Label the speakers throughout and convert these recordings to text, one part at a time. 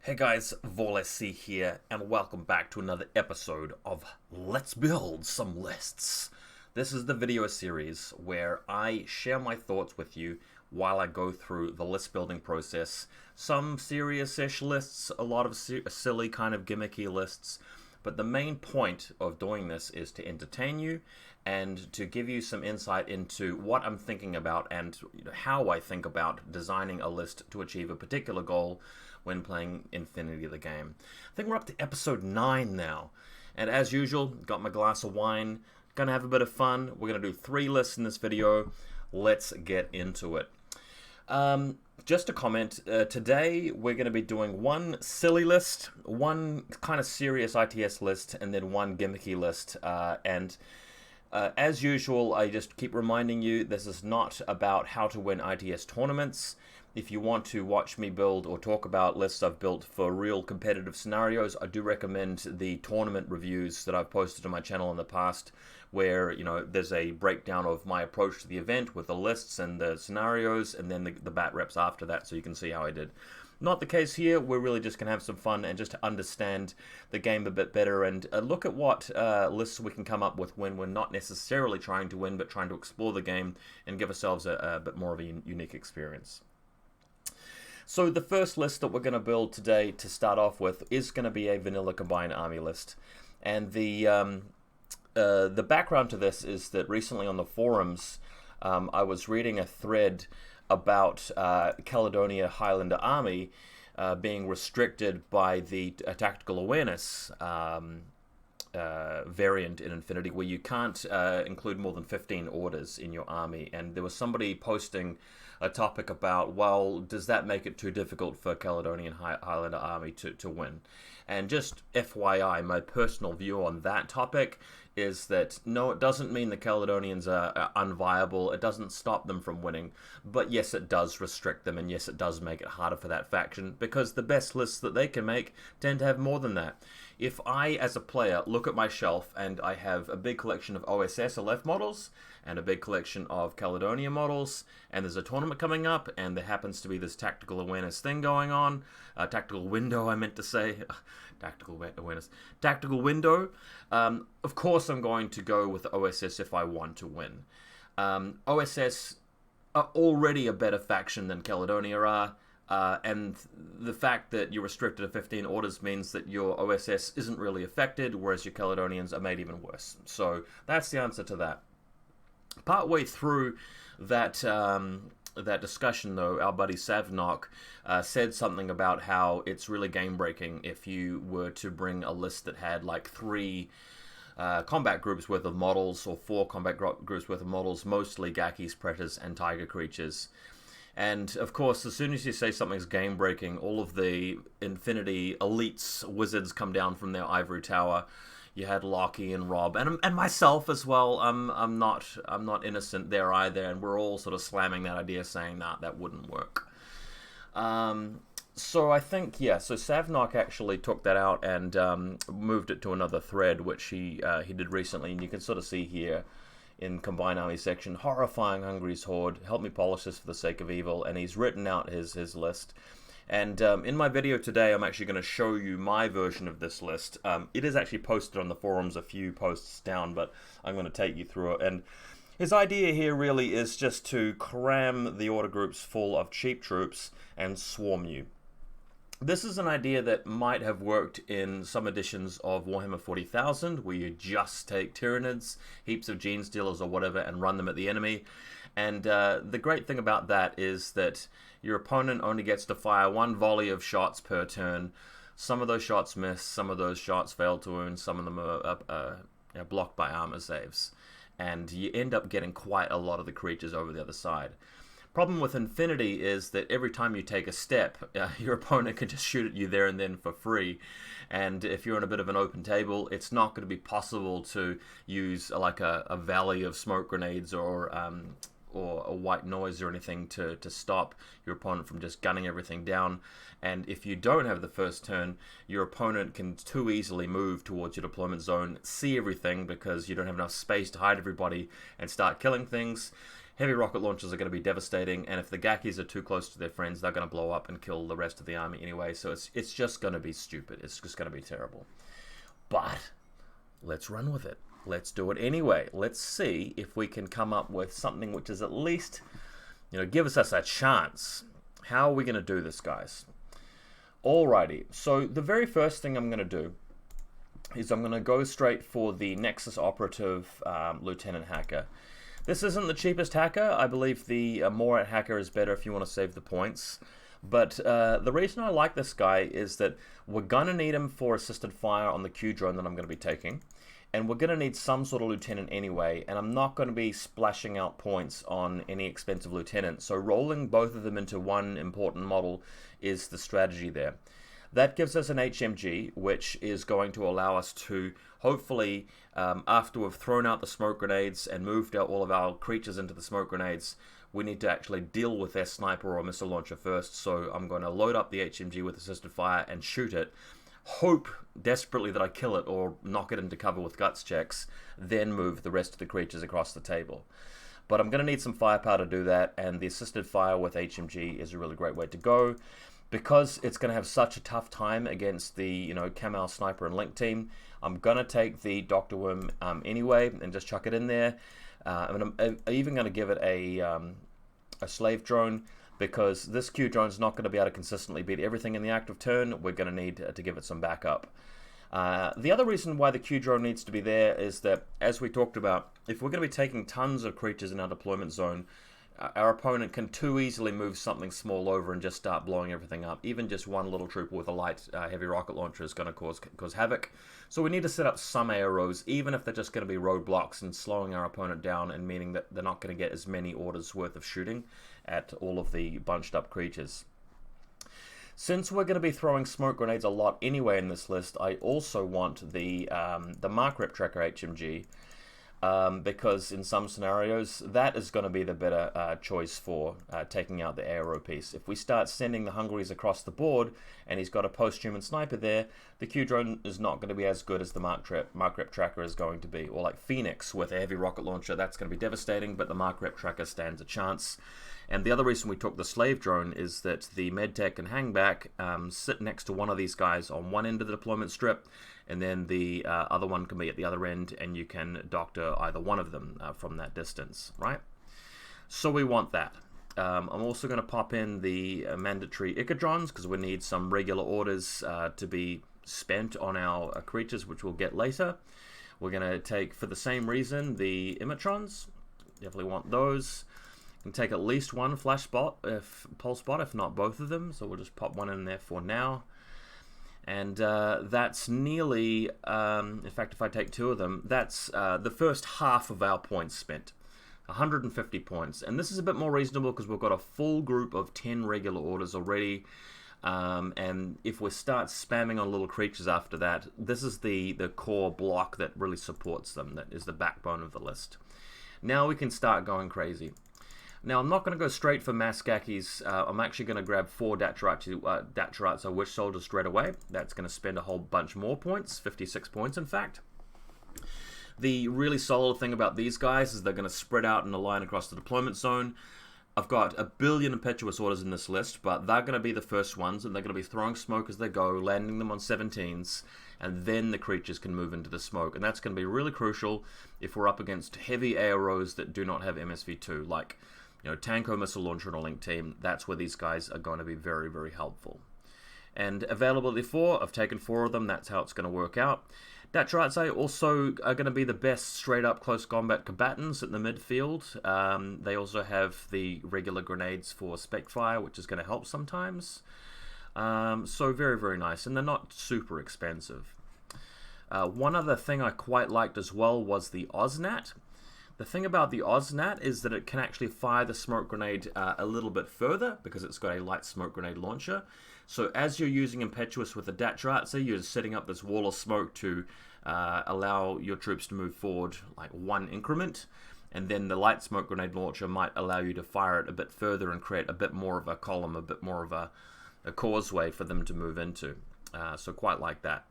Speaker 1: Hey guys, VaulSC here, and welcome back to another episode of Let's Build Some Lists. This is the video series where I share my thoughts with you while I go through the list building process. Some serious-ish lists, a lot of silly kind of gimmicky lists, but the main point of doing this is to entertain you and to give you some insight into what I'm thinking about and how I think about designing a list to achieve a particular goal when playing infiNity the game. I think we're up to episode 9 now, and as usual, got my glass of wine, gonna have a bit of fun. We're gonna do 3 lists in this video. Let's get into it. Just a comment, today we're going to be doing one silly list, one kind of serious ITS list, and then one gimmicky list. As usual, I just keep reminding you, this is not about how to win ITS tournaments. If you want to watch me build or talk about lists I've built for real competitive scenarios, I do recommend the tournament reviews that I've posted on my channel in the past, where there's a breakdown of my approach to the event with the lists and the scenarios, and then the bat reps after that, so you can see how I did. Not the case here. We're really just going to have some fun and just to understand the game a bit better and look at what lists we can come up with when we're not necessarily trying to win, but trying to explore the game and give ourselves a bit more of a unique experience. So the first list that we're going to build today to start off with is going to be a vanilla combined army list. And the background to this is that recently on the forums, I was reading a thread about Caledonia Highlander Army being restricted by the tactical awareness variant in infiNity, where you can't include more than 15 orders in your army. And there was somebody posting a topic about, well, does that make it too difficult for Caledonian Highlander Army to win? And just FYI, my personal view on that topic is that no, it doesn't mean the Caledonians are unviable. It doesn't stop them from winning. But yes, it does restrict them, and yes, it does make it harder for that faction, because the best lists that they can make tend to have more than that. If I, as a player, look at my shelf and I have a big collection of OSS LF models and a big collection of Caledonia models, and there's a tournament coming up, and there happens to be this tactical awareness thing going on, tactical window, I meant to say, tactical awareness, tactical window, of course I'm going to go with OSS if I want to win. OSS are already a better faction than Caledonia are, and the fact that you're restricted to 15 orders means that your OSS isn't really affected, whereas your Caledonians are made even worse. So that's the answer to that. Partway through that that discussion, though, our buddy Savnok said something about how it's really game-breaking if you were to bring a list that had like 3 combat groups worth of models, or 4 combat groups worth of models, mostly Gakis, Predators, and Tiger creatures. And of course, as soon as you say something's game-breaking, all of the infiNity elites, wizards, come down from their ivory tower. You had Lockie and Rob and myself as well. I'm not innocent there either, and we're all sort of slamming that idea, saying that wouldn't work. So I think, yeah, so Savnok actually took that out and moved it to another thread, which he did recently, and you can sort of see here in Combined Army section, horrifying Hungary's horde, help me polish this for the sake of evil, and he's written out his list. And in my video today, I'm actually going to show you my version of this list. It is actually posted on the forums a few posts down, but I'm going to take you through it. And his idea here really is just to cram the order groups full of cheap troops and swarm you. This is an idea that might have worked in some editions of Warhammer 40,000, where you just take Tyranids, heaps of Gene Stealers or whatever, and run them at the enemy. And the great thing about that is that your opponent only gets to fire 1 volley of shots per turn. Some of those shots miss, some of those shots fail to wound, some of them are blocked by armor saves. And you end up getting quite a lot of the creatures over the other side. Problem with infiNity is that every time you take a step, your opponent can just shoot at you there and then for free. And if you're on a bit of an open table, it's not going to be possible to use like a valley of smoke grenades or a white noise or anything to stop your opponent from just gunning everything down. And if you don't have the first turn, your opponent can too easily move towards your deployment zone, see everything because you don't have enough space to hide everybody, and start killing things. Heavy rocket launchers are going to be devastating, and if the Gakis are too close to their friends, they're going to blow up and kill the rest of the army anyway, so it's just going to be stupid. It's just going to be terrible. But let's run with it. Let's do it anyway. Let's see if we can come up with something which is at least, gives us a chance. How are we going to do this, guys? Alrighty, so the very first thing I'm going to do is I'm going to go straight for the Nexus Operative Lieutenant Hacker. This isn't the cheapest hacker. I believe the Morat hacker is better if you want to save the points. But the reason I like this guy is that we're going to need him for assisted fire on the Q drone that I'm going to be taking. And we're going to need some sort of lieutenant anyway, and I'm not going to be splashing out points on any expensive lieutenant. So rolling both of them into one important model is the strategy there. That gives us an HMG, which is going to allow us to, hopefully, after we've thrown out the smoke grenades and moved out all of our creatures into the smoke grenades, we need to actually deal with their sniper or missile launcher first. So I'm going to load up the HMG with assisted fire and shoot it. Hope desperately that I kill it or knock it into cover with guts checks, then move the rest of the creatures across the table. But I'm going to need some firepower to do that, and the assisted fire with HMG is a really great way to go. Because it's going to have such a tough time against the Kamal Sniper and Link team, I'm going to take the Dr. Worm anyway and just chuck it in there. I'm even going to give it a slave drone, because this Q drone is not going to be able to consistently beat everything in the active turn. We're going to need to give it some backup. The other reason why the Q drone needs to be there is that, as we talked about, if we're going to be taking tons of creatures in our deployment zone, our opponent can too easily move something small over and just start blowing everything up. Even just one little trooper with a light heavy rocket launcher is going to cause havoc. So we need to set up some AROs, even if they're just going to be roadblocks and slowing our opponent down, and meaning that they're not going to get as many orders worth of shooting at all of the bunched up creatures. Since we're going to be throwing smoke grenades a lot anyway in this list, I also want the Mark Rep Tracker HMG. Because in some scenarios, that is going to be the better choice for taking out the ARO piece. If we start sending the Hungaries across the board, and he's got a post-human sniper there, the Q drone is not going to be as good as the Mark Rep Tracker is going to be. Or like Phoenix with a heavy rocket launcher, that's going to be devastating, but the Mark Rep Tracker stands a chance. And the other reason we took the slave drone is that the Medtech and Hangback sit next to one of these guys on one end of the deployment strip, and then the other one can be at the other end, and you can doctor either one of them from that distance, right? So we want that. I'm also going to pop in the mandatory Icadrons, because we need some regular orders to be spent on our creatures, which we'll get later. We're going to take, for the same reason, the Imitrons. Definitely want those. Can take at least one flash spot, pulse spot, if not both of them. So we'll just pop one in there for now. And that's nearly, in fact, if I take two of them, that's the first half of our points spent. 150 points. And this is a bit more reasonable because we've got a full group of 10 regular orders already. And if we start spamming on little creatures after that, this is the core block that really supports them, that is the backbone of the list. Now we can start going crazy. Now, I'm not going to go straight for mass Gakis. I'm actually going to grab 4 Dacheratsu Witch Soldiers straight away. That's going to spend a whole bunch more points, 56 points in fact. The really solid thing about these guys is they're going to spread out in a line across the deployment zone. I've got a billion impetuous orders in this list, but they're going to be the first ones, and they're going to be throwing smoke as they go, landing them on 17s, and then the creatures can move into the smoke. And that's going to be really crucial if we're up against heavy AROs that do not have MSV2, like Tanko Missile Launcher and a Link team. That's where these guys are going to be very, very helpful. And availability 4, I've taken 4 of them. That's how it's going to work out. Dacheratsu also are going to be the best straight-up close combat combatants in the midfield. They also have the regular grenades for spec fire, which is going to help sometimes. So very, very nice. And they're not super expensive. One other thing I quite liked as well was the Oznat. The thing about the Oznat is that it can actually fire the smoke grenade a little bit further because it's got a light smoke grenade launcher. So as you're using Impetuous with the Dacheratsu, you're setting up this wall of smoke to allow your troops to move forward like 1 increment. And then the light smoke grenade launcher might allow you to fire it a bit further and create a bit more of a column, a bit more of a causeway for them to move into. So quite like that.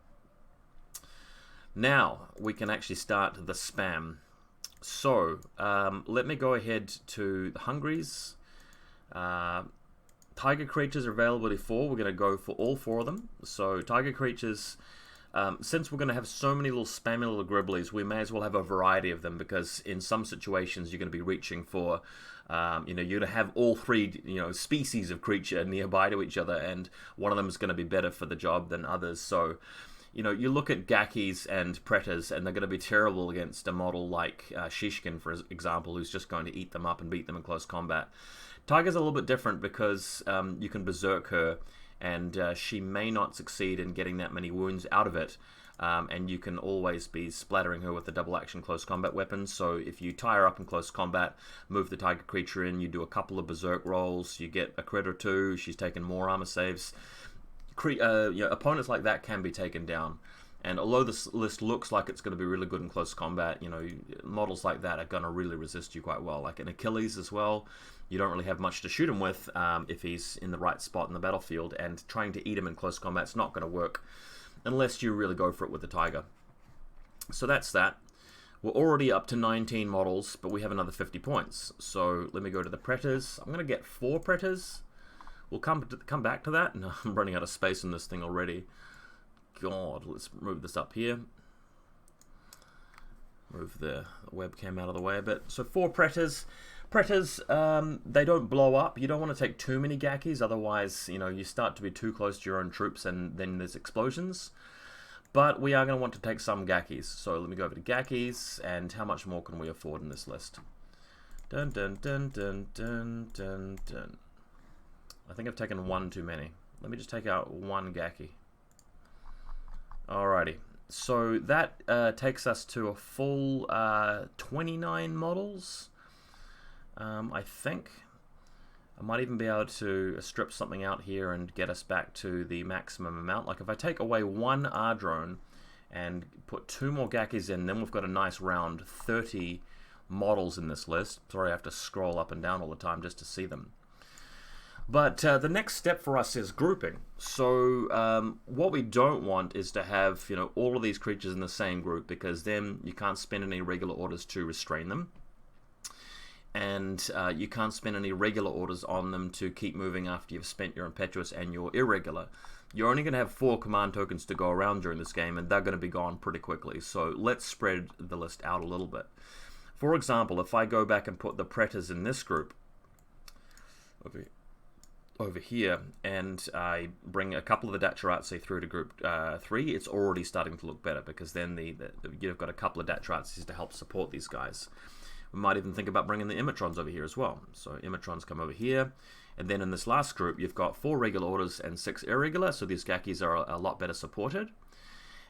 Speaker 1: Now we can actually start the spam. So, let me go ahead to the hungries. Tiger creatures are available before. We're going to go for all 4 of them. So, tiger creatures, since we're going to have so many little spammy little gribblies, we may as well have a variety of them, because in some situations you're going to be reaching for, you're going to have all 3, species of creature nearby to each other, and one of them is going to be better for the job than others. So, you look at Gakkis and Pretas, and they're going to be terrible against a model like Shishkin, for example, who's just going to eat them up and beat them in close combat. Tiger's a little bit different because you can berserk her, and she may not succeed in getting that many wounds out of it, and you can always be splattering her with the double action close combat weapons. So if you tie her up in close combat, move the tiger creature in, you do a couple of berserk rolls, you get a crit or 2, she's taken more armor saves. Opponents like that can be taken down, and although this list looks like it's going to be really good in close combat, models like that are going to really resist you quite well. Like an Achilles as well, you don't really have much to shoot him with if he's in the right spot in the battlefield, and trying to eat him in close combat is not going to work unless you really go for it with the tiger. So that's that. We're already up to 19 models, but we have another 50 points. So let me go to the Pretas. I'm going to get 4 Pretas. We'll come back to that. No, I'm running out of space in this thing already. God, let's move this up here. Move the webcam out of the way a bit. So 4 Pretas. Pretas, they don't blow up. You don't want to take too many Gakkis, otherwise, you start to be too close to your own troops, and then there's explosions. But we are going to want to take some Gakkis. So let me go over to Gakkis, and how much more can we afford in this list? Dun dun dun dun dun dun dun. I think I've taken 1 too many. Let me just take out 1 Gakki. Alrighty. So that takes us to a full 29 models. I think. I might even be able to strip something out here and get us back to the maximum amount. Like if I take away 1 R-drone and put 2 more Gakkis in, then we've got a nice round 30 models in this list. Sorry, I have to scroll up and down all the time just to see them. But the next step for us is grouping. So what we don't want is to have all of these creatures in the same group, because then you can't spend any regular orders to restrain them, and you can't spend any regular orders on them to keep moving after you've spent your impetuous and your irregular. You're only going to have 4 command tokens to go around during this game, and they're going to be gone pretty quickly. So let's spread the list out a little bit. For example, if I go back and put the Pretas in this group over here, and I bring a couple of the Dacheratsi through to group 3, it's already starting to look better, because then you've got a couple of Dacheratsis to help support these guys. We might even think about bringing the Imitrons over here as well. So Imitrons come over here, and then in this last group you've got 4 regular orders and 6 irregular, so these Gakkis are a lot better supported.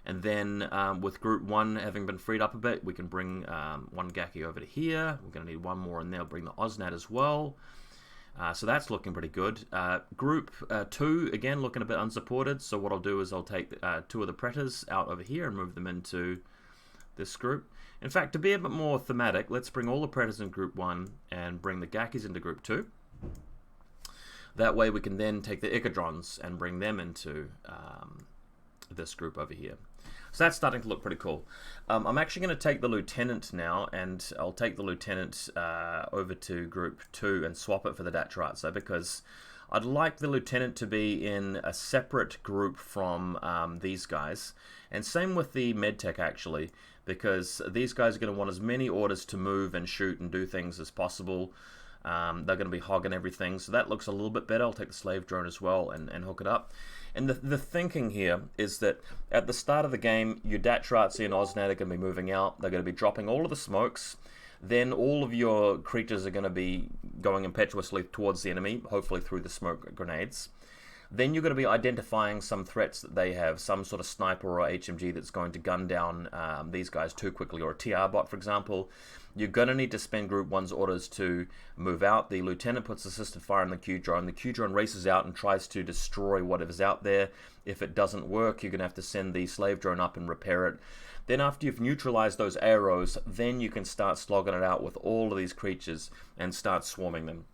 Speaker 1: And then with group 1 having been freed up a bit, we can bring 1 Gakki over to here. We're going to need 1 more in there. We'll bring the Osnat as well. So that's looking pretty good. Group 2, again, looking a bit unsupported. So what I'll do is I'll take 2 of the Pretas out over here and move them into this group. In fact, to be a bit more thematic, let's bring all the Pretas in group 1 and bring the Gakkis into group 2. That way we can then take the Ichadrons and bring them into this group over here. So that's starting to look pretty cool. I'm actually going to take the Lieutenant now, and I'll take the Lieutenant over to Group 2 and swap it for the Dacheratsi, because I'd like the Lieutenant to be in a separate group from these guys. And same with the Medtech, actually, because these guys are going to want as many orders to move and shoot and do things as possible. They're going to be hogging everything, so that looks a little bit better. I'll take the Slave Drone as well and hook it up. And the thinking here is that at the start of the game, your Dacheratsi and Osnat are going to be moving out. They're going to be dropping all of the smokes. Then all of your creatures are going to be going impetuously towards the enemy, hopefully through the smoke grenades. Then you're going to be identifying some threats that they have, some sort of sniper or HMG that's going to gun down these guys too quickly, or a TR bot, for example. You're going to need to spend Group 1's orders to move out. The Lieutenant puts assisted fire on the Q-drone. The Q-drone races out and tries to destroy whatever's out there. If it doesn't work, you're going to have to send the Slave Drone up and repair it. Then after you've neutralized those arrows, then you can start slogging it out with all of these creatures and start swarming them.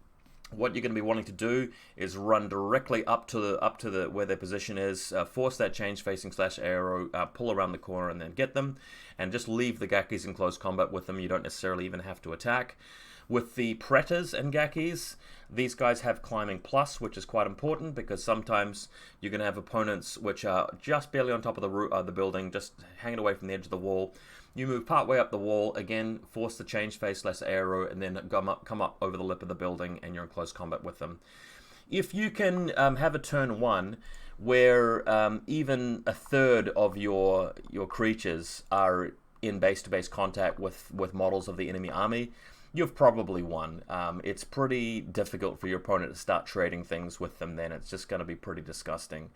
Speaker 1: what you're going to be wanting to do is run directly up to the where their position is, force that change facing slash arrow, pull around the corner and then get them, and just leave the Gakkis in close combat with them. You don't necessarily even have to attack. With the Pretas and Gakkis, these guys have climbing plus, which is quite important because sometimes you're going to have opponents which are just barely on top of the building, just hanging away from the edge of the wall. You move part way up the wall, again, force the change phase slash arrow, and then come up over the lip of the building, and you're in close combat with them. If you can have a turn one where even a third of your creatures are in base-to-base contact with models of the enemy army, you've probably won. It's pretty difficult for your opponent to start trading things with them then. It's just going to be pretty disgusting.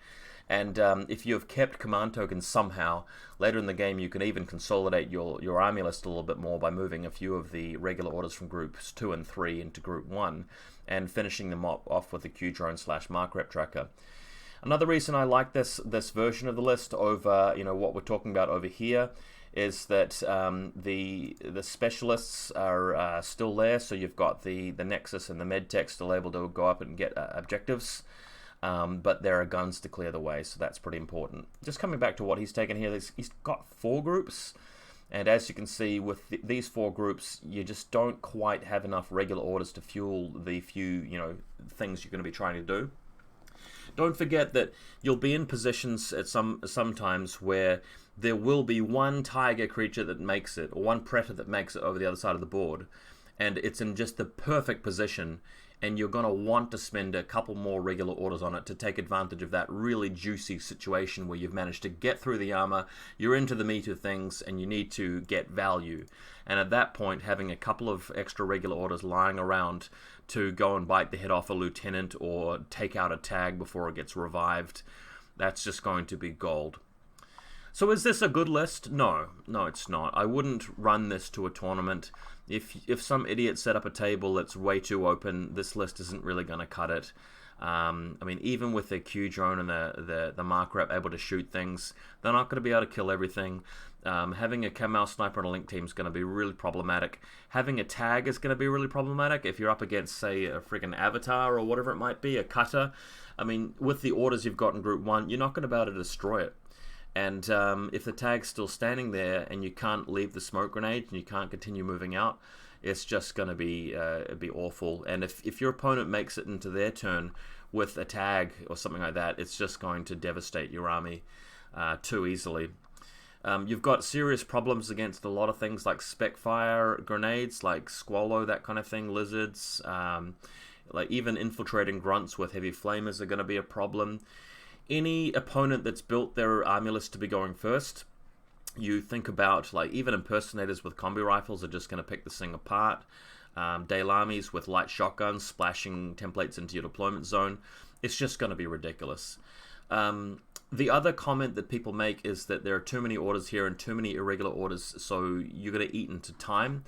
Speaker 1: And if you've kept command tokens somehow, later in the game you can even consolidate your army list a little bit more by moving a few of the regular orders from groups 2 and 3 into group 1 and finishing them off with the Q-drone slash mark rep tracker. Another reason I like this version of the list over what we're talking about over here is that the specialists are still there, so you've got the Nexus and the Medtech still able to go up and get objectives. But there are guns to clear the way, so that's pretty important. Just coming back to what he's taken here, he's got 4 groups, and as you can see with these 4 groups, you just don't quite have enough regular orders to fuel the few things you're going to be trying to do. Don't forget that you'll be in positions at sometimes where there will be one tiger creature that makes it, or one predator that makes it over the other side of the board, and it's in just the perfect position, and you're going to want to spend a couple more regular orders on it to take advantage of that really juicy situation where you've managed to get through the armor, you're into the meat of things, and you need to get value. And at that point, having a couple of extra regular orders lying around to go and bite the head off a lieutenant or take out a tag before it gets revived, that's just going to be gold. So is this a good list? No, it's not. I wouldn't run this to a tournament. If some idiot set up a table that's way too open, this list isn't really going to cut it. I mean, even with their Q drone and the mark rep able to shoot things, they're not going to be able to kill everything. Having a Kamau sniper on a link team is going to be really problematic. Having a tag is going to be really problematic if you're up against, say, a friggin' avatar or whatever it might be, a cutter. I mean, with the orders you've got in Group 1, you're not going to be able to destroy it. And if the tag's still standing there and you can't leave the smoke grenade and you can't continue moving out, it's just going to be awful. And if your opponent makes it into their turn with a tag or something like that, it's just going to devastate your army too easily. You've got serious problems against a lot of things like Specfire grenades, like Squallow, that kind of thing, lizards. Like even infiltrating grunts with heavy flamers are going to be a problem. Any opponent that's built their army list to be going first, you think about, like, even impersonators with combi rifles are just going to pick this thing apart. Dale armies with light shotguns splashing templates into your deployment zone. It's just going to be ridiculous. The other comment that people make is that there are too many orders here and too many irregular orders, so you're going to eat into time.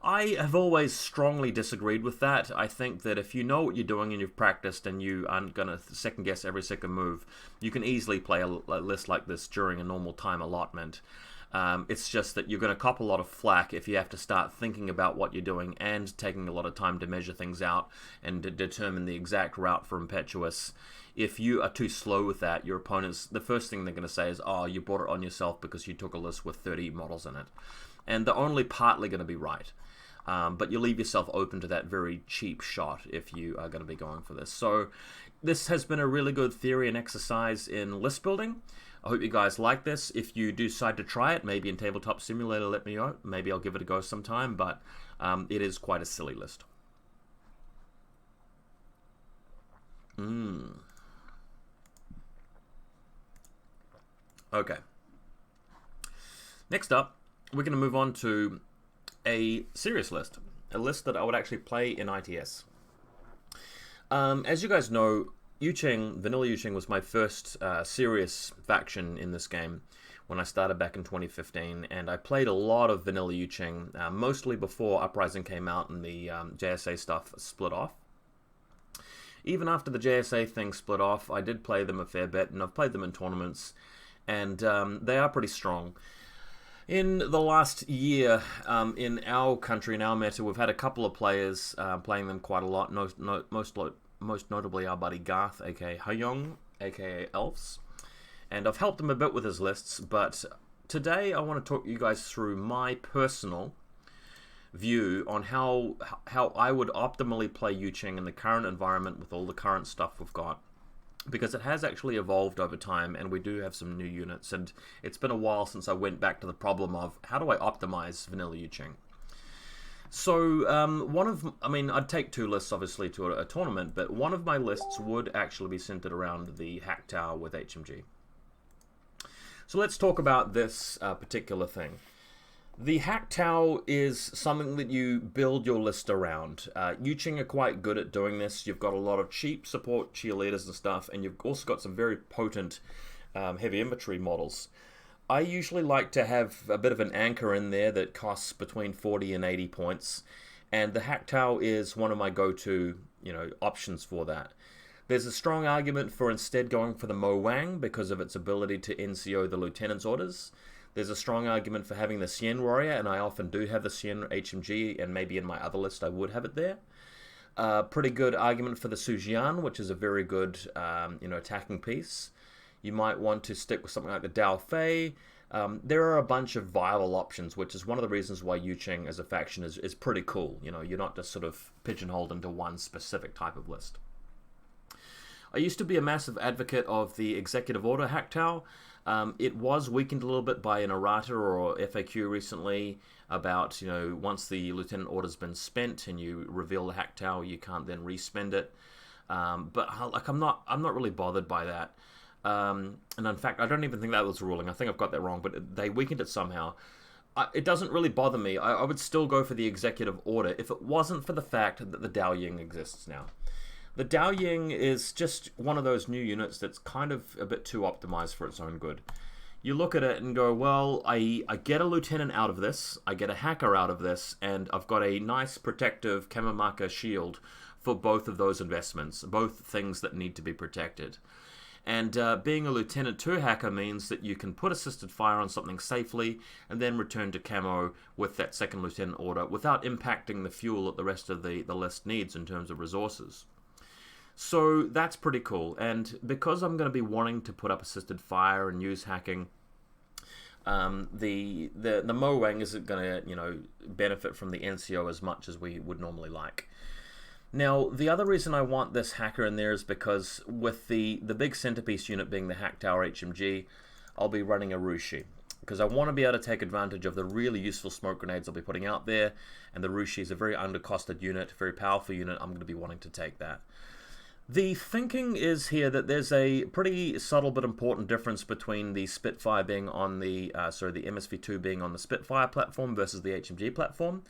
Speaker 1: I have always strongly disagreed with that. I think that if you know what you're doing and you've practiced and you aren't going to second guess every second move, you can easily play a list like this during a normal time allotment. It's just that you're going to cop a lot of flack if you have to start thinking about what you're doing and taking a lot of time to measure things out and to determine the exact route for Impetuous. If you are too slow with that, your opponents, the first thing they're going to say is, oh, you brought it on yourself because you took a list with 30 models in it. And they're only partly going to be right. But you leave yourself open to that very cheap shot if you are going to be going for this. So this has been a really good theory and exercise in list building. I hope you guys like this. If you do decide to try it, maybe in Tabletop Simulator, let me know. Maybe I'll give it a go sometime, but it is quite a silly list. Okay. Next up, we're going to move on to a serious list. A list that I would actually play in ITS. As you guys know, YuJing, Vanilla YuJing was my first serious faction in this game when I started back in 2015, and I played a lot of Vanilla YuJing, mostly before Uprising came out and the JSA stuff split off. Even after the JSA thing split off, I did play them a fair bit, and I've played them in tournaments, and they are pretty strong. In the last year, in our country, in our meta, we've had a couple of players playing them quite a lot. Most notably our buddy Garth, aka Hyung, aka Elves. And I've helped him a bit with his lists, but today I want to talk you guys through my personal view on how I would optimally play Yu Jing in the current environment with all the current stuff we've got. Because it has actually evolved over time, and we do have some new units, and it's been a while since I went back to the problem of how do I optimize vanilla Yu Jing. So I'd take two lists obviously to a tournament, but one of my lists would actually be centered around the Hack Tower with HMG. So let's talk about this particular thing. The Hack Tower is something that you build your list around. Yu Jing are quite good at doing this. You've got a lot of cheap support cheerleaders and stuff, and you've also got some very potent heavy infantry models. I usually like to have a bit of an anchor in there that costs between 40 and 80 points, and the Hack Tower is one of my go-to, options for that. There's a strong argument for instead going for the Mo Wang because of its ability to NCO the lieutenant's orders. There's a strong argument for having the Xian Warrior, and I often do have the Xian HMG, and maybe in my other list I would have it there. Pretty good argument for the Su Jian, which is a very good, attacking piece. You might want to stick with something like the Dao Fei. There are a bunch of viable options, which is one of the reasons why Yu Jing as a faction is pretty cool. You're not just sort of pigeonholed into one specific type of list. I used to be a massive advocate of the Executive Order Hack Tower. It was weakened a little bit by an errata or FAQ recently about, once the Lieutenant Order's been spent and you reveal the Hack Tower, you can't then respend it. But I'm not really bothered by that. And in fact, I don't even think that was a ruling. I think I've got that wrong, but they weakened it somehow. It doesn't really bother me. I would still go for the Executive Order if it wasn't for the fact that the Dao Ying exists now. The Dao Ying is just one of those new units that's kind of a bit too optimized for its own good. You look at it and go, well, I get a lieutenant out of this, I get a hacker out of this, and I've got a nice protective Kamamaka shield for both of those investments, both things that need to be protected. And being a Lieutenant 2 hacker means that you can put assisted fire on something safely and then return to camo with that second Lieutenant order without impacting the fuel that the rest of the list needs in terms of resources. So that's pretty cool, and because I'm going to be wanting to put up assisted fire and use hacking, the Mo Wang isn't going to benefit from the NCO as much as we would normally like. Now, the other reason I want this hacker in there is because with the big centerpiece unit being the Hack Tower HMG, I'll be running a Rushi. Because I want to be able to take advantage of the really useful smoke grenades I'll be putting out there, and the Rushi is a very undercosted unit, very powerful unit. I'm going to be wanting to take that. The thinking is here that there's a pretty subtle but important difference between the Spitfire being on the MSV2 being on the Spitfire platform versus the HMG platform.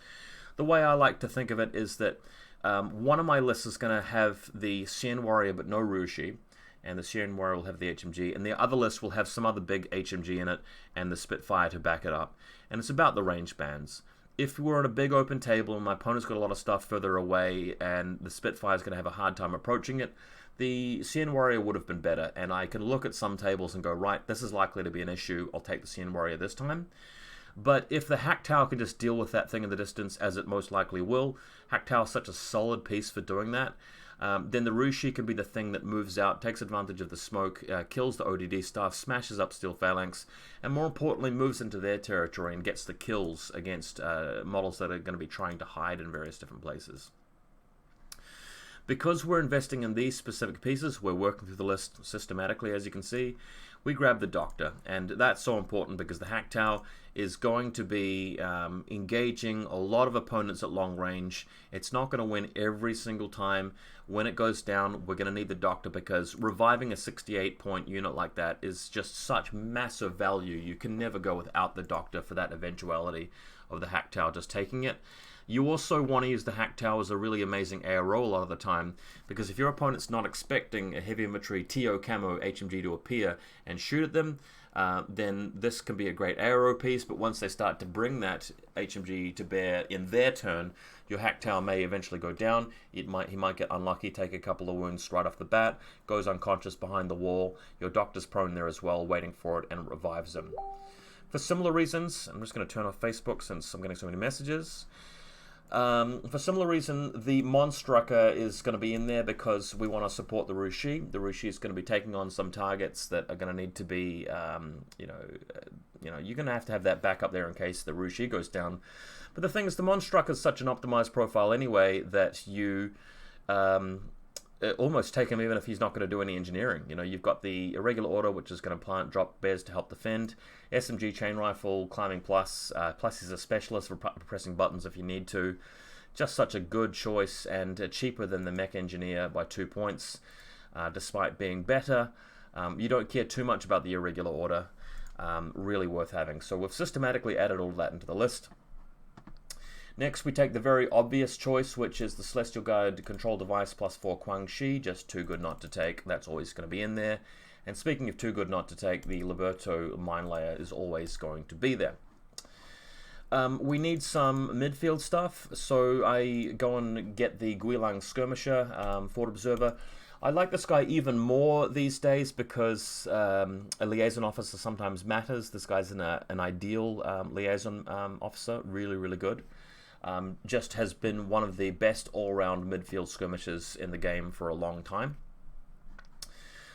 Speaker 1: The way I like to think of it is that one of my lists is going to have the Xian Warrior but no Rushi, and the Xian Warrior will have the HMG, and the other list will have some other big HMG in it and the Spitfire to back it up. And it's about the range bands. If we're on a big open table and my opponent's got a lot of stuff further away and the Spitfire's going to have a hard time approaching it, the Xian Warrior would have been better. And I can look at some tables and go, right, this is likely to be an issue. I'll take the Xian Warrior this time. But if the Hack Tower can just deal with that thing in the distance, as it most likely will, Hack Tower is such a solid piece for doing that, then the Rushi can be the thing that moves out, takes advantage of the smoke, kills the ODD staff, smashes up Steel Phalanx, and more importantly moves into their territory and gets the kills against models that are going to be trying to hide in various different places. Because we're investing in these specific pieces, we're working through the list systematically, as you can see. We grab the Doctor, and that's so important because the Hack Tower is going to be engaging a lot of opponents at long range. It's not going to win every single time. When it goes down, we're going to need the Doctor because reviving a 68-point unit like that is just such massive value. You can never go without the Doctor for that eventuality of the Hack Tower just taking it. You also want to use the Hack Tower as a really amazing ARO a lot of the time, because if your opponent's not expecting a heavy infantry TO camo HMG to appear and shoot at them, then this can be a great ARO piece, but once they start to bring that HMG to bear in their turn, your Hack Tower may eventually go down. He might get unlucky, take a couple of wounds right off the bat, goes unconscious behind the wall. Your Doctor's prone there as well, waiting for it, and it revives him. For similar reasons, I'm just going to turn off Facebook since I'm getting so many messages. For similar reason, the Monstrucker is going to be in there because we want to support the Rushi. The Rushi is going to be taking on some targets that are going to need to be, you're going to have that backup there in case the Rushi goes down. But the thing is, the Monstrucker is such an optimized profile anyway that you almost take him even if he's not going to do any engineering. You've got the irregular order, which is going to plant drop bears to help defend. SMG chain rifle, climbing plus. Plus he's a specialist for pressing buttons if you need to. Just such a good choice and cheaper than the mech engineer by 2 points, despite being better. You don't care too much about the irregular order. Really worth having. So we've systematically added all of that into the list. Next, we take the very obvious choice, which is the Celestial Guide Control Device +4 Guangxi, just too good not to take. That's always going to be in there. And speaking of too good not to take, the Liberto Mine Layer is always going to be there. We need some midfield stuff, so I go and get the Guilang Skirmisher, Forward Observer. I like this guy even more these days because a liaison officer sometimes matters. This guy's an ideal liaison officer, really, really good. Just has been one of the best all-round midfield skirmishers in the game for a long time.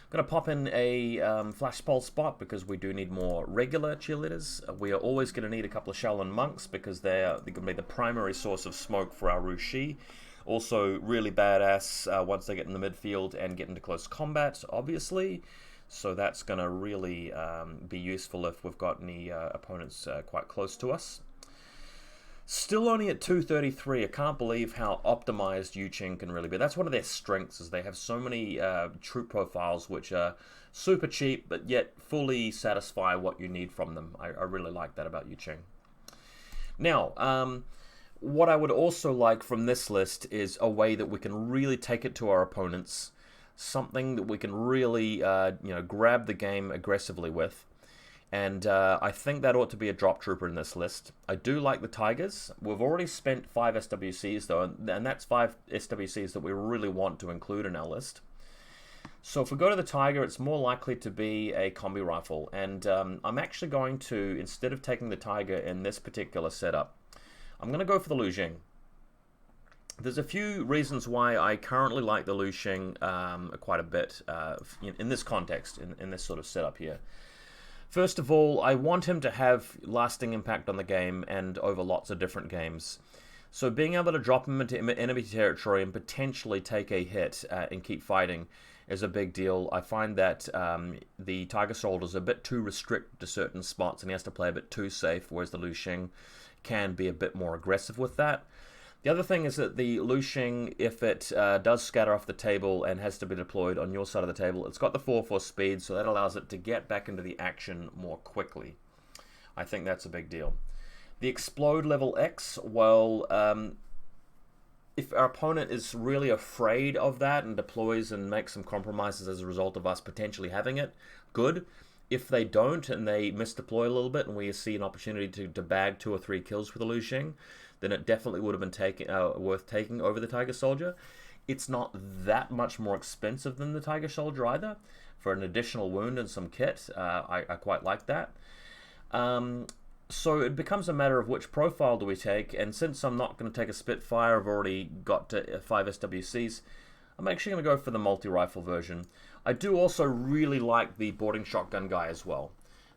Speaker 1: Going to pop in a flash pulse spot because we do need more regular cheerleaders. We are always going to need a couple of Shaolin monks because they're going to be the primary source of smoke for our Rushi. Also really badass once they get in the midfield and get into close combat, obviously. So that's going to really be useful if we've got any opponents quite close to us. Still only at 233. I can't believe how optimized Yu Jing can really be. That's one of their strengths, is they have so many troop profiles which are super cheap, but yet fully satisfy what you need from them. I really like that about Yu Jing. Now, what I would also like from this list is a way that we can really take it to our opponents, something that we can really grab the game aggressively with. And I think that ought to be a drop trooper in this list. I do like the Tigers. We've already spent 5 SWCs though, and that's 5 SWCs that we really want to include in our list. So if we go to the Tiger, it's more likely to be a combi rifle. And I'm actually going to, instead of taking the Tiger in this particular setup, I'm going to go for the YuJing. There's a few reasons why I currently like the YuJing quite a bit in this context, in this sort of setup here. First of all, I want him to have lasting impact on the game and over lots of different games. So being able to drop him into enemy territory and potentially take a hit and keep fighting is a big deal. I find that the Tiger Soldier is a bit too restricted to certain spots and he has to play a bit too safe, whereas the YuJing can be a bit more aggressive with that. The other thing is that the YuJing, if it does scatter off the table and has to be deployed on your side of the table, it's got the 4/4 speed, so that allows it to get back into the action more quickly. I think that's a big deal. The Explode level X, well, if our opponent is really afraid of that and deploys and makes some compromises as a result of us potentially having it, good. If they don't and they misdeploy a little bit and we see an opportunity to bag 2 or 3 kills with the YuJing, then it definitely would have been worth taking over the Tiger Soldier. It's not that much more expensive than the Tiger Soldier either. For an additional wound and some kit, I quite like that. So it becomes a matter of which profile do we take, and since I'm not going to take a Spitfire, I've already got 5 SWCs, I'm actually going to go for the multi-rifle version. I do also really like the boarding shotgun guy as well.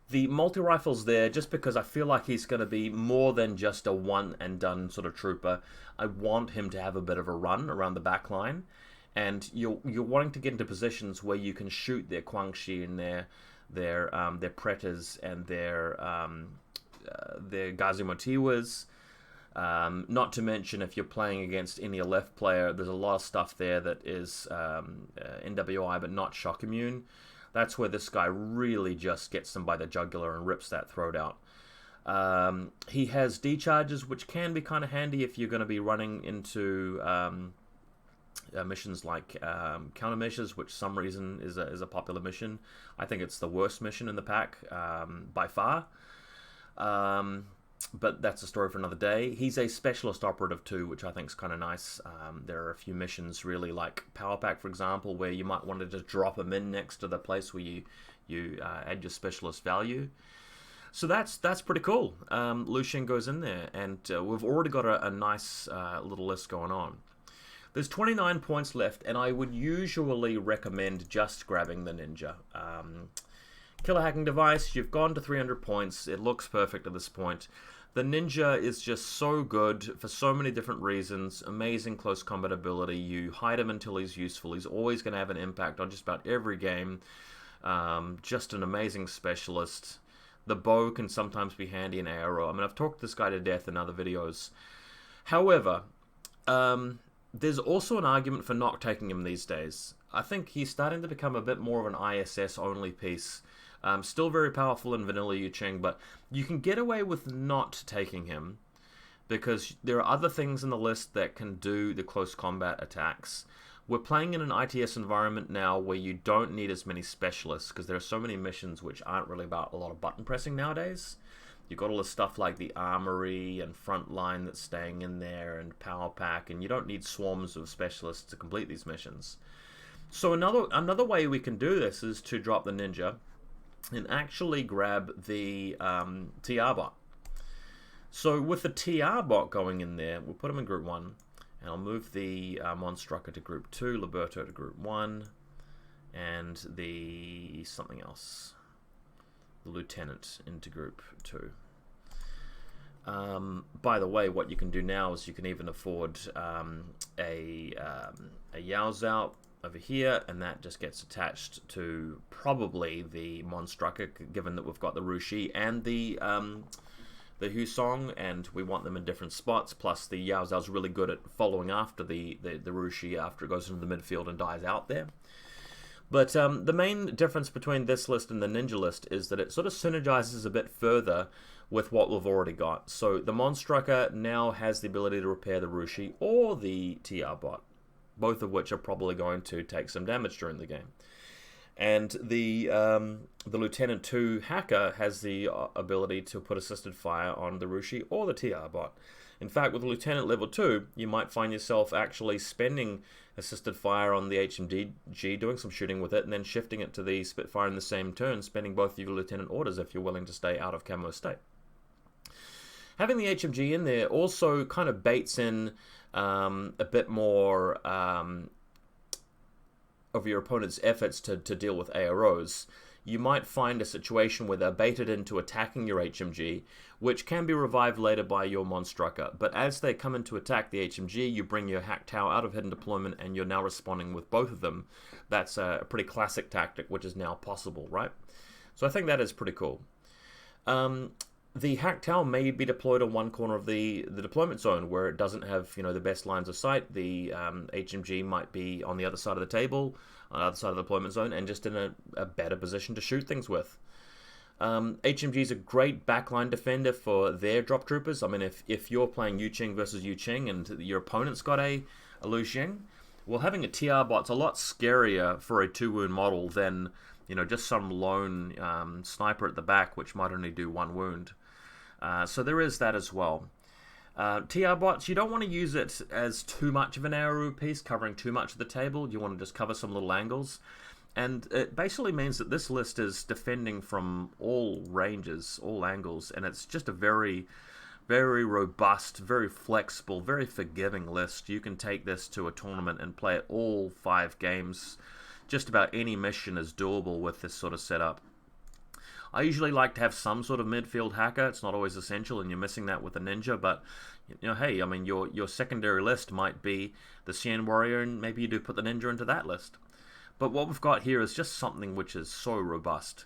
Speaker 1: The multi-rifle's there just because I feel like he's going to be more than just a one-and-done sort of trooper. I want him to have a bit of a run around the back line, and you're wanting to get into positions where you can shoot their Guangxi and their Pretas and their Gazimotiwas. Not to mention, if you're playing against any left player, there's a lot of stuff there that is NWI but not shock immune. That's where this guy really just gets them by the jugular and rips that throat out. He has decharges, which can be kind of handy if you're going to be running into missions like countermeasures, which for some reason is a popular mission. I think it's the worst mission in the pack by far. But that's a story for another day. He's a specialist operative too, which I think is kind of nice. There are a few missions really like Power Pack, for example, where you might want to just drop him in next to the place where you add your specialist value. So that's pretty cool. Lu Xing goes in there, and we've already got a nice little list going on. There's 29 points left, and I would usually recommend just grabbing the ninja. Killer hacking device, you've gone to 300 points. It looks perfect at this point. The ninja is just so good for so many different reasons. Amazing close combat ability. You hide him until he's useful. He's always going to have an impact on just about every game. Just an amazing specialist. The bow can sometimes be handy in arrow. I mean, I've talked this guy to death in other videos. However, there's also an argument for not taking him these days. I think he's starting to become a bit more of an ISS-only piece. Still very powerful in vanilla Yu Jing, but you can get away with not taking him because there are other things in the list that can do the close combat attacks. We're playing in an ITS environment now where you don't need as many specialists because there are so many missions which aren't really about a lot of button pressing nowadays. You've got all this stuff like the armory and frontline that's staying in there and power pack, and you don't need swarms of specialists to complete these missions. So another way we can do this is to drop the ninja and actually grab the TR bot. So with the TR bot going in there, we'll put him in group 1, and I'll move the Monstrucker to group 2, Liberto to group 1, and the something else, the Lieutenant into group 2. By the way, what you can do now is you can even afford a Yao Zhao over here, and that just gets attached to probably the Monstrucker, given that we've got the Rushi and the Hu Song, and we want them in different spots. Plus, the Yao Zhao's really good at following after the Rushi after it goes into the midfield and dies out there. But the main difference between this list and the ninja list is that it sort of synergizes a bit further with what we've already got. So the Monstrucker now has the ability to repair the Rushi or the TR bot, both of which are probably going to take some damage during the game. And the Lieutenant 2 hacker has the ability to put assisted fire on the Rushi or the TR bot. In fact, with Lieutenant level 2, you might find yourself actually spending assisted fire on the HMG, doing some shooting with it, and then shifting it to the Spitfire in the same turn, spending both of your Lieutenant orders if you're willing to stay out of camo state. Having the HMG in there also kind of baits in a bit more of your opponent's efforts to deal with AROs. You might find a situation where they're baited into attacking your HMG, which can be revived later by your Monstrucker. But as they come in to attack the HMG, you bring your Hack Tau out of hidden deployment, and you're now responding with both of them. That's a pretty classic tactic, which is now possible, right? So I think that is pretty cool. The Hack Tau may be deployed on one corner of the deployment zone where it doesn't have, the best lines of sight. The HMG might be on the other side of the table, on the other side of the deployment zone, and just in a better position to shoot things with. HMG is a great backline defender for their drop troopers. I mean, if you're playing Yu Jing versus Yu Jing and your opponent's got a Lu Xing, well, having a TR bot's a lot scarier for a 2-wound model than, just some lone sniper at the back, which might only do 1 wound. So there is that as well. TR bots, you don't want to use it as too much of an arrow piece, covering too much of the table. You want to just cover some little angles. And it basically means that this list is defending from all ranges, all angles, and it's just a very, very robust, very flexible, very forgiving list. You can take this to a tournament and play it all 5 games. Just about any mission is doable with this sort of setup. I usually like to have some sort of midfield hacker. It's not always essential, and you're missing that with the ninja, but hey, I mean, your secondary list might be the Xian warrior, and maybe you do put the ninja into that list. But what we've got here is just something which is so robust.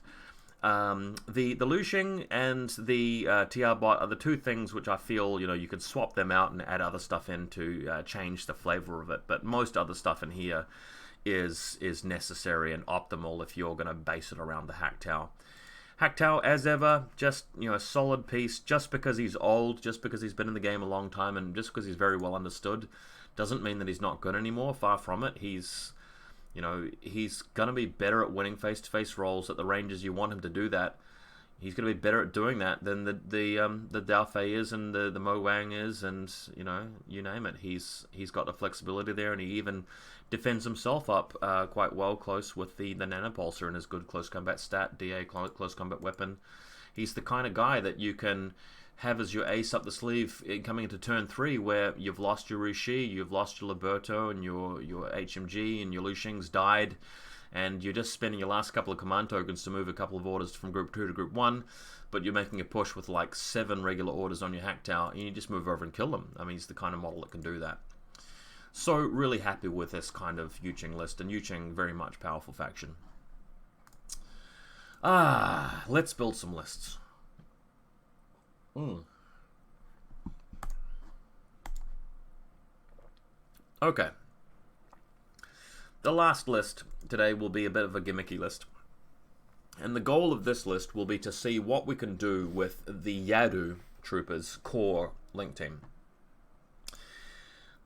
Speaker 1: The Lu Xing and the TR bot are the two things which I feel, you could swap them out and add other stuff in to change the flavor of it. But most other stuff in here is necessary and optimal if you're going to base it around the Hack Tau. Hack Tau, as ever, just a solid piece. Just because he's old, just because he's been in the game a long time, and just because he's very well understood, doesn't mean that he's not good anymore. Far from it. He's going to be better at winning face-to-face roles at the ranges you want him to do that. He's going to be better at doing that than the Dao Fei is and the Mo Wang is, and you name it. He's got the flexibility there, and he even defends himself up quite well close with the nanopulsar and his good close combat stat, DA close combat weapon, He's the kind of guy that you can have as your ace up the sleeve coming into turn 3, where you've lost your Rushi, you've lost your Liberto, and your HMG and your Liu Xing's died, and you're just spending your last couple of command tokens to move a couple of orders from Group 2 to Group 1, but you're making a push with like 7 regular orders on your hack tower, and you just move over and kill them. I mean, he's the kind of model that can do that. So really happy with this kind of YuJing list, and YuJing very much powerful faction. Let's build some lists. Okay. The last list today will be a bit of a gimmicky list. And the goal of this list will be to see what we can do with the Yadu Troopers core link team.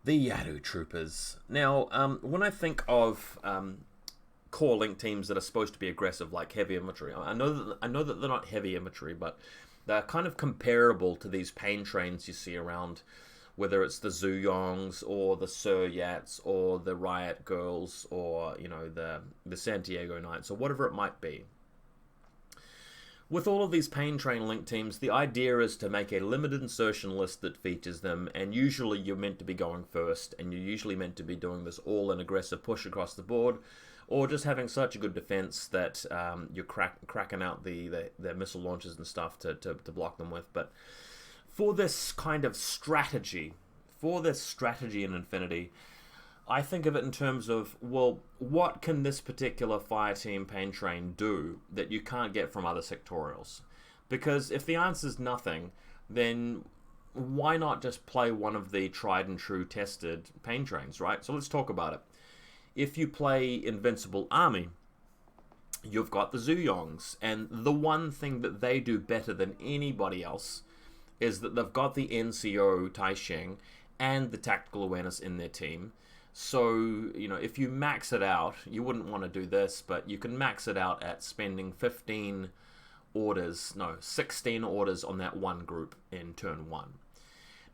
Speaker 1: The Yadu Troopers. Now, when I think of core link teams that are supposed to be aggressive, like heavy infantry, I know that they're not heavy infantry, but they're kind of comparable to these pain trains you see around, whether it's the Zuyongs or the Sir Yats or the Riot Girls or, you know, the Santiago Knights or whatever it might be. With all of these pain train link teams, the idea is to make a limited insertion list that features them, and usually you're meant to be going first, and you're usually meant to be doing this all-in aggressive push across the board, or just having such a good defense that you're cracking out the missile launchers and stuff to block them with. But for this kind of strategy, in infiNity, I think of it in terms of, well, what can this particular fireteam pain train do that you can't get from other sectorials? Because if the answer is nothing, then why not just play one of the tried and true tested pain trains, right? So let's talk about it. If you play Invincible Army, you've got the Zuyongs, and the one thing that they do better than anybody else is that they've got the NCO Taisheng and the tactical awareness in their team. So, you know, if you max it out, you wouldn't want to do this, but you can max it out at spending 16 orders on that one group in turn 1.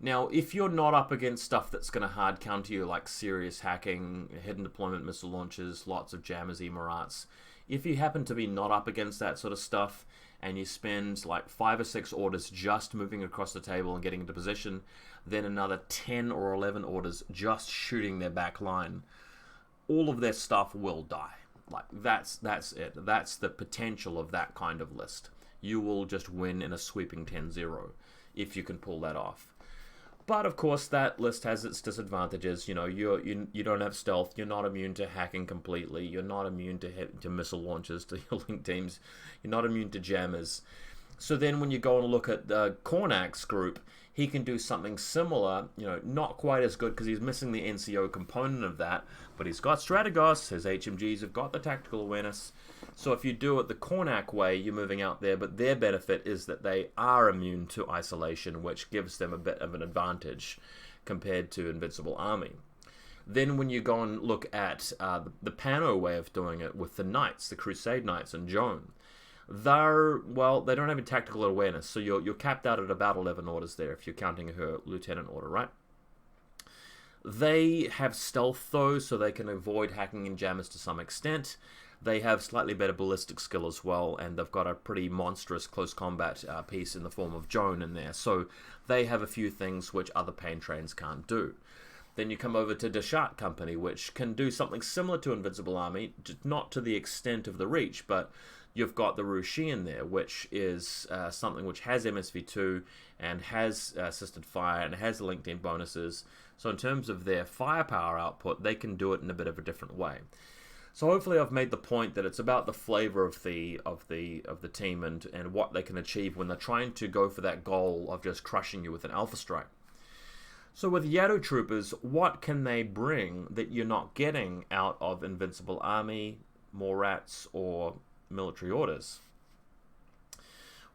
Speaker 1: Now, if you're not up against stuff that's going to hard counter you, like serious hacking, hidden deployment missile launchers, lots of jammers, Emirats, if you happen to be not up against that sort of stuff, and you spend like 5 or 6 orders just moving across the table and getting into position, then another 10 or 11 orders just shooting their back line, all of their stuff will die. Like, that's it. That's the potential of that kind of list. You will just win in a sweeping 10-0 if you can pull that off. But of course, that list has its disadvantages. You know, you don't have stealth. You're not immune to hacking completely. You're not immune to missile launches, to your link teams. You're not immune to jammers. So then, when you go and look at the Kornak's group, he can do something similar. You know, not quite as good because he's missing the NCO component of that. But he's got Strategos. His HMGs have got the tactical awareness. So if you do it the Kornak way, you're moving out there, but their benefit is that they are immune to isolation, which gives them a bit of an advantage compared to Invincible Army. Then when you go and look at the Pano way of doing it with the Knights, the Crusade Knights and Joan, they don't have any tactical awareness, so you're capped out at about 11 orders there if you're counting her Lieutenant order, right? They have stealth though, so they can avoid hacking and jammers to some extent. They have slightly better ballistic skill as well, and they've got a pretty monstrous close combat piece in the form of Joan in there. So they have a few things which other pain trains can't do. Then you come over to Deshat Company, which can do something similar to Invincible Army, not to the extent of the Reach, but you've got the Rushi in there, which is something which has MSV2 and has assisted fire and has linked in bonuses. So in terms of their firepower output, they can do it in a bit of a different way. So hopefully I've made the point that it's about the flavor of the team and what they can achieve when they're trying to go for that goal of just crushing you with an Alpha Strike. So with Yadu Troopers, what can they bring that you're not getting out of Invincible Army, Morats, or Military Orders?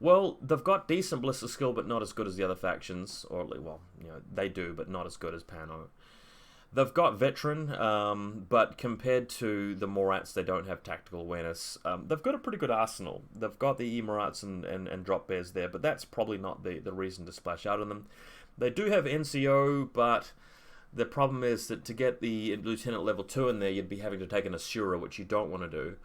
Speaker 1: Well, they've got decent ballistic skill, but not as good as the other factions. Or, well, you know, they do, but not as good as Pano. They've got Veteran, but compared to the Morats, they don't have tactical awareness. They've got a pretty good arsenal. They've got the Emirats and Drop Bears there, but that's probably not the reason to splash out on them. They do have NCO, but the problem is that to get the Lieutenant level 2 in there, you'd be having to take an Asura, which you don't want to do.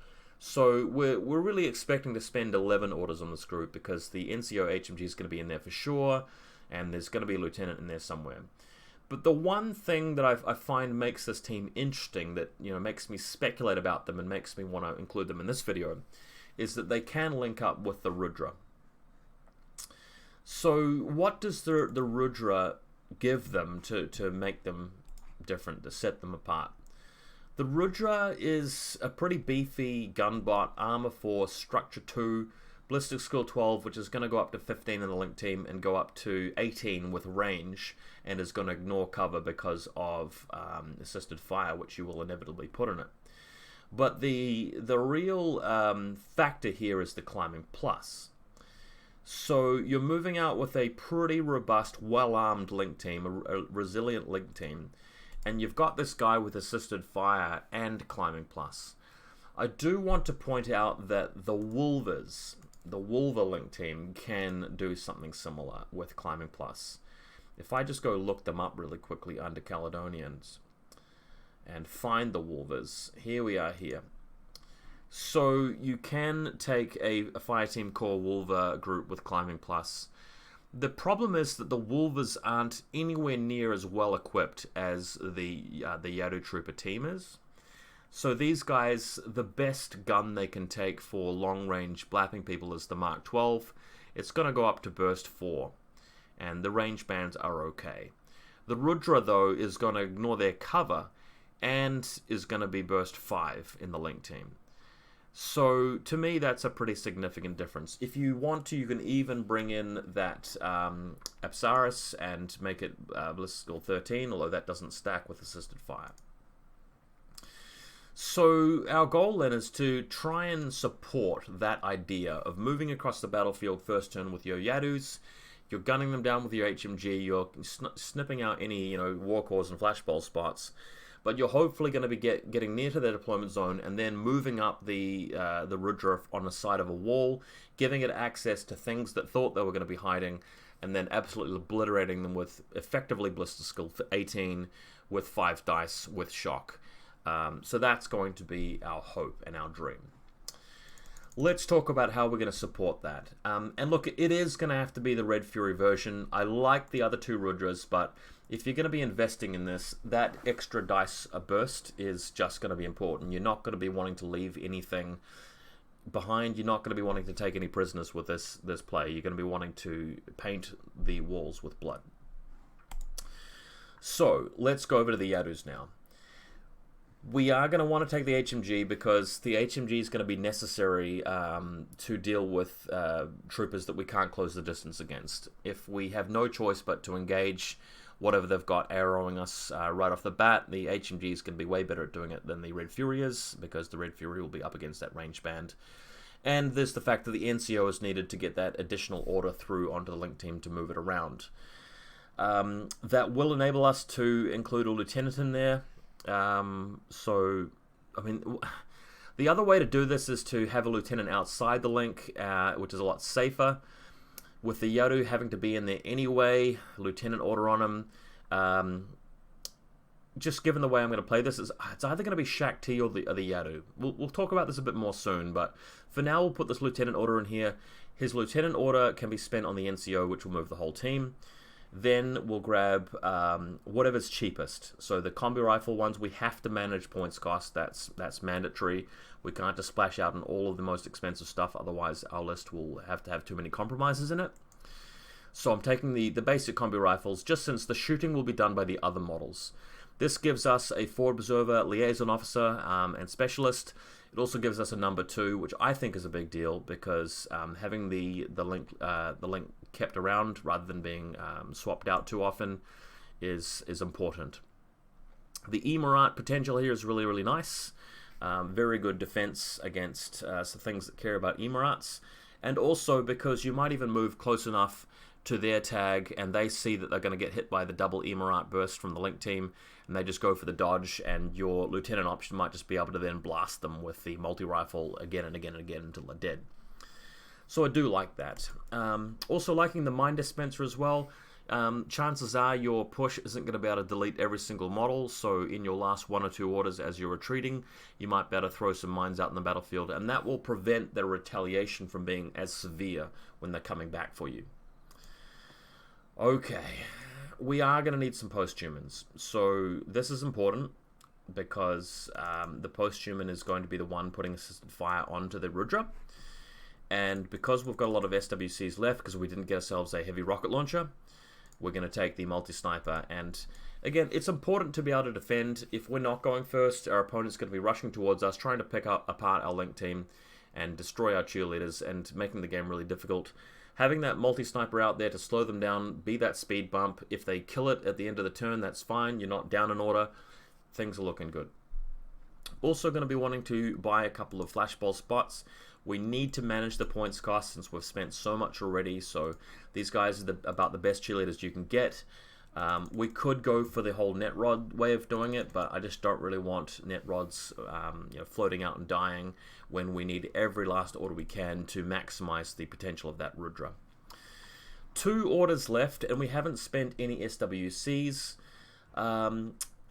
Speaker 1: So we're really expecting to spend 11 orders on this group because the NCO HMG is going to be in there for sure, and there's going to be a lieutenant in there somewhere. But the one thing that I find makes this team interesting, that makes me speculate about them and makes me want to include them in this video, is that they can link up with the Rudra. So what does the Rudra give them to make them different, to set them apart? The Rudra is a pretty beefy gunbot, armor 4, structure 2, ballistic skill 12, which is going to go up to 15 in the link team and go up to 18 with range, and is going to ignore cover because of assisted fire, which you will inevitably put in it. But the real factor here is the climbing plus. So you're moving out with a pretty robust, well-armed link team, a resilient link team, and you've got this guy with assisted fire and climbing plus. I do want to point out that the Wolvers, the Wolver link team, can do something similar with climbing plus. If I just go look them up really quickly under Caledonians and find the Wolvers, here we are here. So you can take a fireteam core Wolver group with climbing plus. The problem is that the Wolvers aren't anywhere near as well equipped as the Yadu Trooper team is. So these guys, the best gun they can take for long range blapping people is the Mark 12. It's going to go up to burst 4, and the range bands are okay. The Rudra though is going to ignore their cover and is going to be burst 5 in the link team. So to me that's a pretty significant difference. If you want to, you can even bring in that Apsaris and make it ballistic skill 13, although that doesn't stack with assisted fire. So our goal then is to try and support that idea of moving across the battlefield first turn with your Yadus. You're gunning them down with your HMG, you're snipping out any war cores and flashball spots, but you're hopefully going to be getting near to their deployment zone and then moving up the Rudra on the side of a wall, giving it access to things that thought they were going to be hiding, and then absolutely obliterating them with effectively Blister Skill 18 with 5 dice with shock. So that's going to be our hope and our dream. Let's talk about how we're going to support that. And look, it is going to have to be the Red Fury version. I like the other two Rudras, but if you're going to be investing in this, that extra dice a burst is just going to be important. You're not going to be wanting to leave anything behind. You're not going to be wanting to take any prisoners with this play. You're going to be wanting to paint the walls with blood. So let's go over to the Yadus now. We are going to want to take the HMG because the HMG is going to be necessary to deal with troopers that we can't close the distance against. If we have no choice but to engage whatever they've got arrowing us right off the bat, the HMG is going to be way better at doing it than the Red Fury is, because the Red Fury will be up against that range band. And there's the fact that the NCO is needed to get that additional order through onto the link team to move it around. That will enable us to include a lieutenant in there. So, I mean, the other way to do this is to have a lieutenant outside the link, which is a lot safer. With the Yadu having to be in there anyway, lieutenant order on him. Just given the way I'm going to play this, it's either going to be Shaq T or the Yadu. We'll talk about this a bit more soon, but for now we'll put this lieutenant order in here. His lieutenant order can be spent on the NCO, which will move the whole team. Then we'll grab whatever's cheapest. So the combi rifle ones, we have to manage points cost. That's mandatory. We can't just splash out on all of the most expensive stuff, otherwise our list will have to have too many compromises in it. So I'm taking the basic combi rifles, just since the shooting will be done by the other models. This gives us a forward observer, liaison officer, and specialist. It also gives us a number 2, which I think is a big deal, because having the link kept around rather than being swapped out too often is important. The Emirat potential here is really, really nice. Very good defense against some things that care about Emirats, and also because you might even move close enough to their tag and they see that they're going to get hit by the double Emirat burst from the link team, and they just go for the dodge, and your lieutenant option might just be able to then blast them with the multi-rifle again and again and again until they're dead. So I do like that. Also liking the mine dispenser as well. chances are your push isn't going to be able to delete every single model, so in your last 1 or 2 orders as you're retreating, you might be able to throw some mines out in the battlefield, and that will prevent the retaliation from being as severe when they're coming back for you. Okay, we are going to need some post-humans, so this is important because the post-human is going to be the one putting assisted fire onto the Rudra. And because we've got a lot of SWCs left, because we didn't get ourselves a heavy rocket launcher, we're going to take the multi-sniper. And again, it's important to be able to defend. If we're not going first, our opponent's going to be rushing towards us, trying to pick apart our link team and destroy our cheerleaders and making the game really difficult. Having that multi-sniper out there to slow them down, be that speed bump. If they kill it at the end of the turn, that's fine. You're not down an order. Things are looking good. Also going to be wanting to buy a couple of flashball spots. We need to manage the points cost since we've spent so much already, so these guys are about the best cheerleaders you can get. We could go for the whole net rod way of doing it, but I just don't really want net rods floating out and dying when we need every last order we can to maximize the potential of that Rudra. 2 orders left, and we haven't spent any SWCs.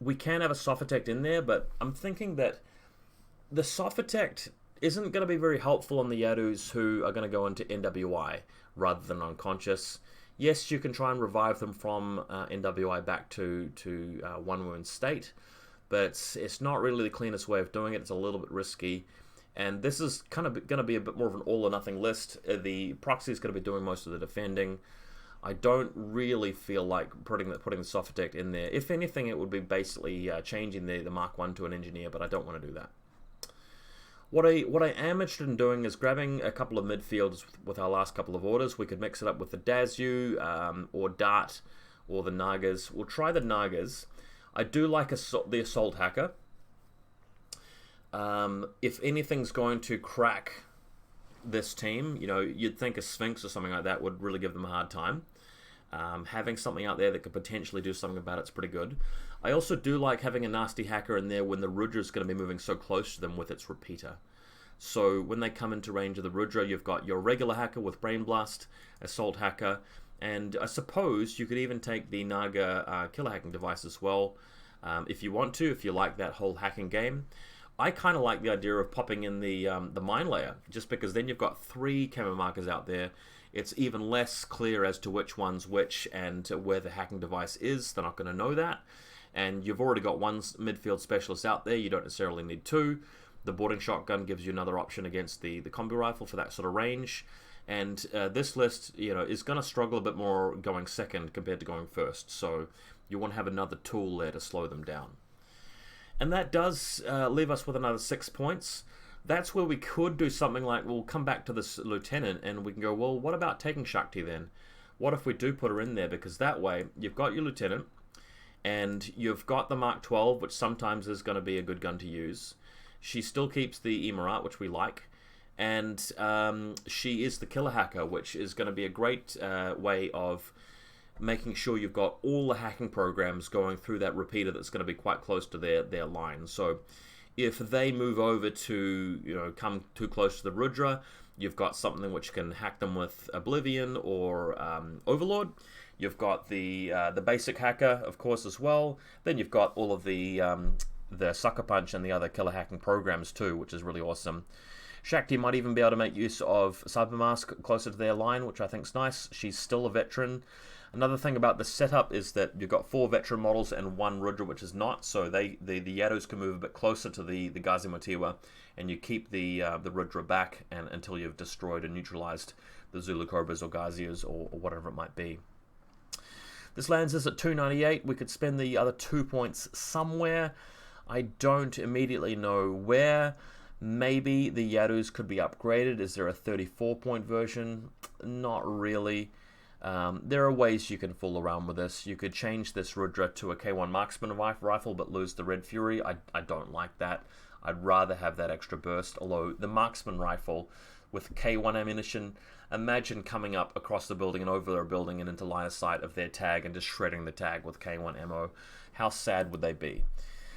Speaker 1: We can have a Sophotect in there, but I'm thinking that the Sophotect isn't going to be very helpful on the Yadus who are going to go into NWI rather than unconscious. Yes, you can try and revive them from NWI back to one wound state, but it's not really the cleanest way of doing it. It's a little bit risky, and this is kind of going to be a bit more of an all or nothing list. The proxy is going to be doing most of the defending. I don't really feel like putting the Sophotect in there. If anything, it would be basically changing the Mark 1 to an engineer, but I don't want to do that. What I am interested in doing is grabbing a couple of midfields with our last couple of orders. We could mix it up with the Dazu or Dart or the Nagas. We'll try the Nagas. I do like the Assault Hacker. If anything's going to crack this team, you'd think a Sphinx or something like that would really give them a hard time. Having something out there that could potentially do something about it's pretty good. I also do like having a nasty hacker in there when the Rudra is going to be moving so close to them with its repeater. So when they come into range of the Rudra, you've got your regular hacker with Brain Blast, Assault Hacker, and I suppose you could even take the Naga killer hacking device as well if you want to, if you like that whole hacking game. I kind of like the idea of popping in the mine layer, just because then you've got 3 camo markers out there. It's even less clear as to which one's which and where the hacking device is. They're not going to know that. And you've already got 1 midfield specialist out there. You don't necessarily need 2. The boarding shotgun gives you another option against the combi rifle for that sort of range. And this list, is going to struggle a bit more going second compared to going first. So you want to have another tool there to slow them down. And that does leave us with another 6 points. That's where we could do something like, we'll come back to this lieutenant and we can go, well, what about taking Shakti then? What if we do put her in there? Because that way, you've got your lieutenant, and you've got the Mark 12, which sometimes is going to be a good gun to use. She still keeps the Emirat, which we like, and she is the killer hacker, which is going to be a great way of making sure you've got all the hacking programs going through that repeater that's going to be quite close to their line. So if they move over to, come too close to the Rudra, you've got something which can hack them with Oblivion or Overlord. You've got the basic hacker, of course, as well. Then you've got all of the Sucker Punch and the other killer hacking programs too, which is really awesome. Shakti might even be able to make use of Cybermask closer to their line, which I think is nice. She's still a veteran. Another thing about the setup is that you've got 4 veteran models and 1 Rudra, which is not, so the Yadus can move a bit closer to the Gazi Motiwa, and you keep the Rudra back until you've destroyed and neutralized the Zulu Cobras or Gazias or whatever it might be. This lands us at 298. We could spend the other 2 points somewhere. I don't immediately know where. Maybe the Yadus could be upgraded. Is there a 34-point version? Not really. There are ways you can fool around with this. You could change this Rudra to a K1 marksman rifle but lose the Red Fury. I don't like that. I'd rather have that extra burst, although the marksman rifle with K1 ammunition, imagine coming up across the building and over their building and into line of sight of their tag and just shredding the tag with K1 ammo. How sad would they be?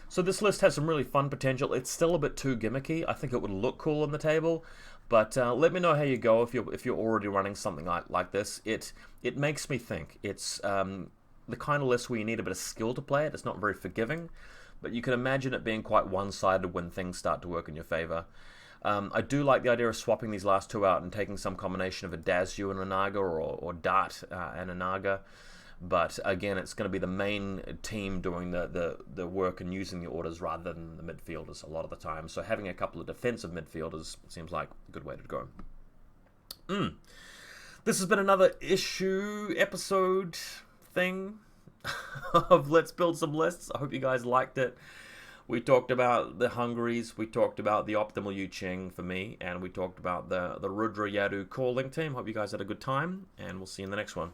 Speaker 1: So this list has some really fun potential. It's still a bit too gimmicky. I think it would look cool on the table, But let me know how you go if you're already running something like this. It makes me think. It's the kind of list where you need a bit of skill to play it. It's not very forgiving, but you can imagine it being quite one-sided when things start to work in your favor. I do like the idea of swapping these last two out and taking some combination of a Dazyu and a Naga, or Dart and a Naga. But again, it's going to be the main team doing the work and using the orders rather than the midfielders a lot of the time. So having a couple of defensive midfielders seems like a good way to go. This has been another episode thing of Let's Build Some Lists. I hope you guys liked it. We talked about the Hungaries, we talked about the optimal Yu Jing for me, and we talked about the Rudra Yadu calling team. Hope you guys had a good time, and we'll see you in the next one.